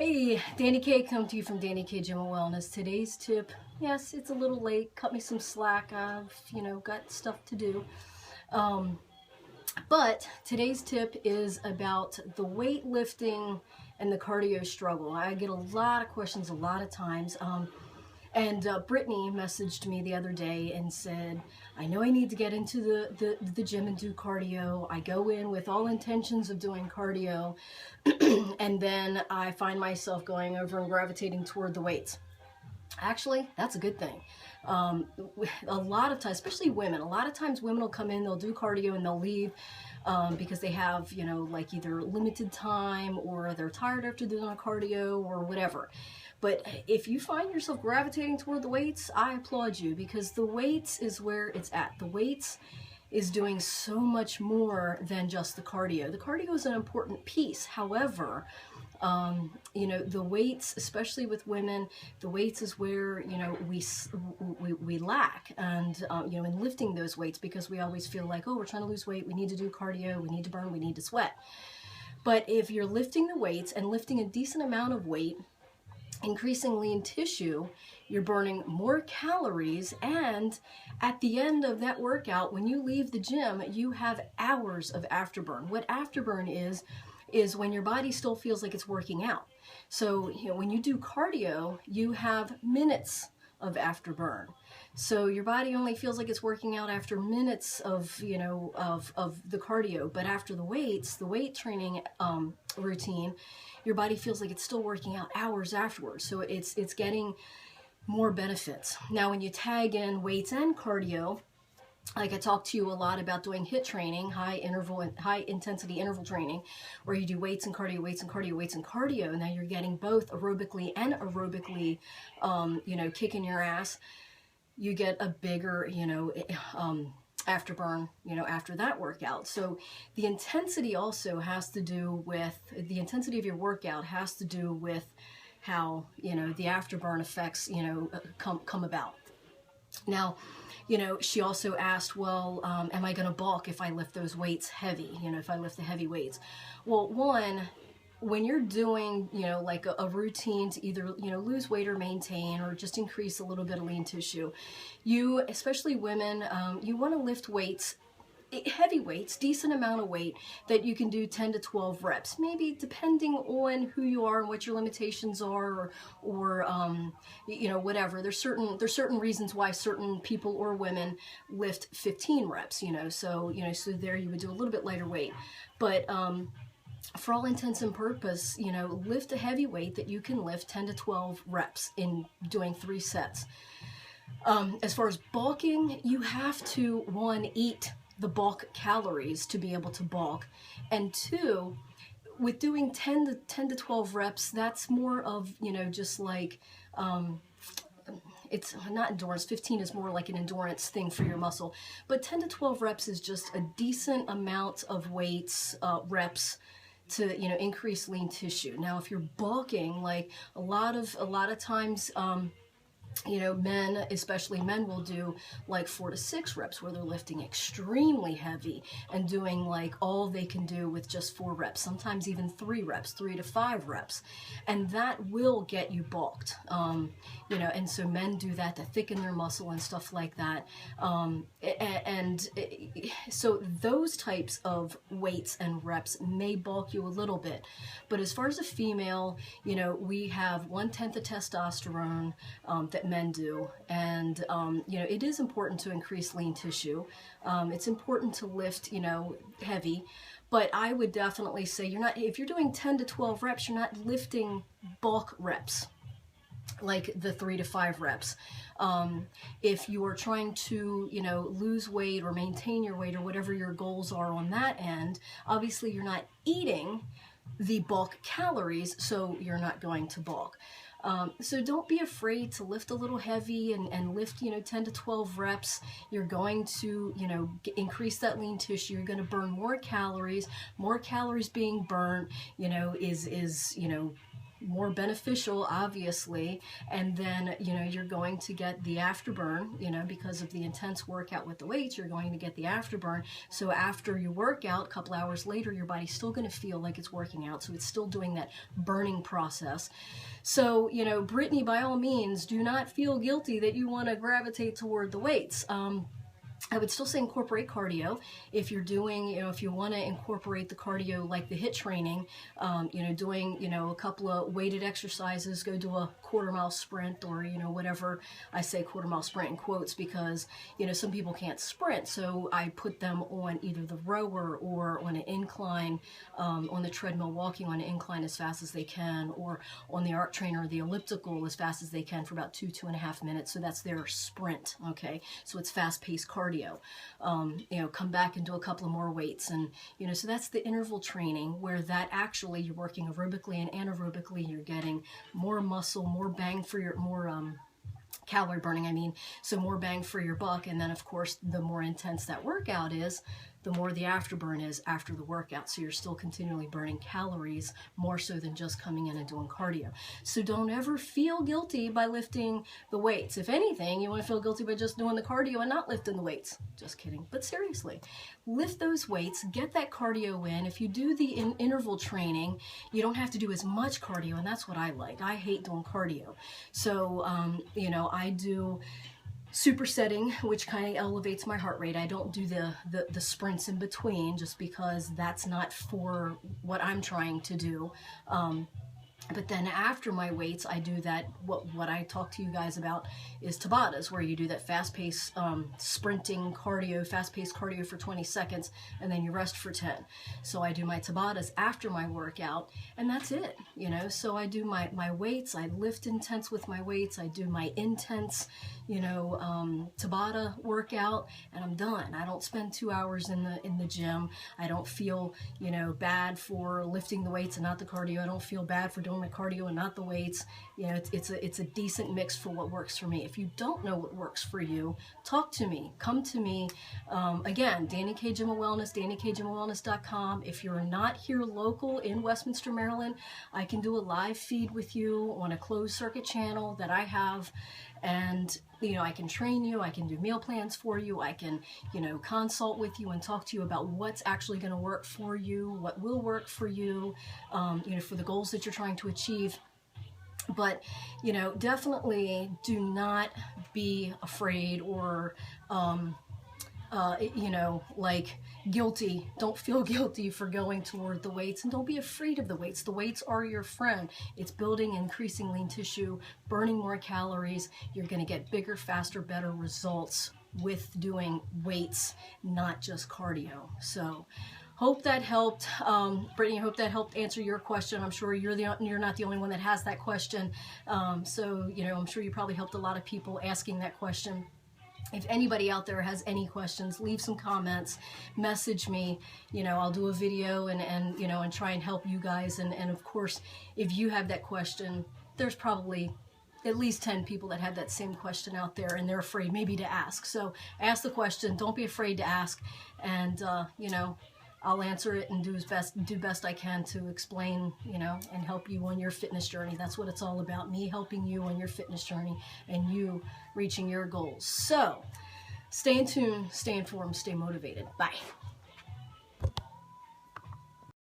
Hey, Dani K, come to you from Dani K Gym and Wellness. Today's tip, yes, it's a little late. Cut me some slack. I've, got stuff to do. But today's tip is about the weightlifting and the cardio struggle. I get a lot of questions a lot of times. And Brittany messaged me the other day and said, I know I need to get into the gym and do cardio. I go in with all intentions of doing cardio, and then I find myself going over and gravitating toward the weights. Actually, that's a good thing. A lot of times, especially women, a lot of times women will come in, they'll do cardio and they'll leave because they have, like either limited time or they're tired after doing a cardio or whatever. But if you find yourself gravitating toward the weights, I applaud you, because the weights is where it's at. The weights is doing so much more than just the cardio. The cardio is an important piece. However, the weights, especially with women, the weights is where, we lack. And, in lifting those weights, because we always feel like, oh, we're trying to lose weight, we need to do cardio, we need to burn, we need to sweat. But if you're lifting the weights and lifting a decent amount of weight, increasing lean tissue, you're burning more calories, and at the end of that workout, when you leave the gym, you have hours of afterburn. What afterburn is when your body still feels like it's working out. So, when you do cardio, you have minutes of afterburn. So your body only feels like it's working out after minutes of the cardio, but after the weights, the weight training routine, your body feels like it's still working out hours afterwards. So it's getting more benefits. Now, when you tag in weights and cardio, like I talked to you a lot about doing HIIT training, high intensity interval training, where you do weights and cardio, weights and cardio, weights and cardio. Now you're getting both aerobically and aerobically, kicking your ass. You get a bigger, afterburn, after that workout. So the intensity also has to do with, the intensity of your workout has to do with how, the afterburn effects, come about. Now, she also asked, well, am I going to bulk if I lift those weights heavy, if I lift the heavy weights? Well, one, when you're doing, like a routine to either, lose weight or maintain or just increase a little bit of lean tissue, you, especially women, you want to lift weights, heavy weights, decent amount of weight that you can do 10 to 12 reps, maybe depending on who you are and what your limitations are, or whatever. There's certain reasons why certain people or women lift 15 reps, so there you would do a little bit lighter weight. But for all intents and purpose, lift a heavy weight that you can lift 10 to 12 reps in doing 3 sets. As far as bulking, you have to, one, eat the bulk calories to be able to bulk, and two, with doing 10 to 12 reps, that's more of, just like, it's not endurance. 15 is more like an endurance thing for your muscle, but 10 to 12 reps is just a decent amount of weights, reps, to increase lean tissue. Now, if you're bulking, like a lot of times, men, especially men, will do like 4 to 6 reps where they're lifting extremely heavy and doing like all they can do with just 4 reps, sometimes even 3 reps, 3 to 5 reps. And that will get you bulked, and so men do that to thicken their muscle and stuff like that. So those types of weights and reps may bulk you a little bit. But as far as a female, we have 1/10 of testosterone that men do, and it is important to increase lean tissue. It's important to lift heavy, but I would definitely say if you're doing 10 to 12 reps, you're not lifting bulk reps like the 3 to 5 reps. If you are trying to lose weight or maintain your weight or whatever your goals are on that end, obviously you're not eating the bulk calories, so you're not going to bulk. So don't be afraid to lift a little heavy and lift, 10 to 12 reps. You're going to, increase that lean tissue. You're going to burn more calories. More calories being burnt, is more beneficial, obviously, and then, you know, you're going to get the afterburn, you know, because of the intense workout with the weights, you're going to get the afterburn. So after you work out, a couple hours later, your body's still going to feel like it's working out, so it's still doing that burning process. So, you know, Brittany, by all means, do not feel guilty that you want to gravitate toward the weights. I would still say incorporate cardio. If you're doing, you know, if you want to incorporate the cardio like the HIIT training, you know, doing, you know, a couple of weighted exercises, go do a quarter-mile sprint, or, you know, whatever. I say quarter-mile sprint in quotes because, you know, some people can't sprint, so I put them on either the rower or on an incline, on the treadmill, walking on an incline as fast as they can, or on the arc trainer or the elliptical as fast as they can for about 2.5 minutes. So that's their sprint, okay? So it's fast-paced cardio. You know, come back and do a couple of more weights, and, you know, so that's the interval training, where that actually you're working aerobically and anaerobically. You're getting more muscle, more bang for your, more calorie burning, I mean, so more bang for your buck. And then, of course, the more intense that workout is, the more the afterburn is after the workout. So you're still continually burning calories, more so than just coming in and doing cardio. So don't ever feel guilty by lifting the weights. If anything, you want to feel guilty by just doing the cardio and not lifting the weights. Just kidding. But seriously, lift those weights, get that cardio in. If you do the interval training, you don't have to do as much cardio, and that's what I like. I hate doing cardio. So, you know, I do supersetting, which kind of elevates my heart rate. I don't do the sprints in between, just because that's not for what I'm trying to do. But then after my weights, I do that, what I talk to you guys about is Tabatas, where you do that fast-paced sprinting cardio, fast-paced cardio for 20 seconds, and then you rest for 10. So I do my Tabatas after my workout, and that's it, you know. So I do my weights, I lift intense with my weights, I do my intense, you know, Tabata workout, and I'm done. I don't spend 2 hours in the gym. I don't feel, you know, bad for lifting the weights and not the cardio. I don't feel bad for doing my cardio and not the weights. You know, it's a decent mix for what works for me. If you don't know what works for you, talk to me. Come to me. Again, Dani K Gym of Wellness, DaniKGymofWellness.com. If you're not here local in Westminster, Maryland, I can do a live feed with you on a closed circuit channel that I have. And, you know, I can train you, I can do meal plans for you, I can, you know, consult with you and talk to you about what's actually going to work for you, what will work for you, you know, for the goals that you're trying to achieve. But, you know, definitely do not be afraid or, you know, like guilty. Don't feel guilty for going toward the weights, and don't be afraid of the weights. The weights are your friend. It's building, increasing lean tissue, burning more calories. You're going to get bigger, faster, better results with doing weights, not just cardio. So hope that helped. Brittany, I hope that helped answer your question. I'm sure you're not the only one that has that question. So, you know, I'm sure you probably helped a lot of people asking that question. If anybody out there has any questions, leave some comments, message me, you know, I'll do a video and you know, and try and help you guys. And of course, if you have that question, there's probably at least 10 people that have that same question out there, and they're afraid maybe to ask. So ask the question, don't be afraid to ask, and you know, I'll answer it and do best I can to explain, you know, and help you on your fitness journey. That's what it's all about, me helping you on your fitness journey and you reaching your goals. So stay in tune, stay informed, stay motivated. Bye.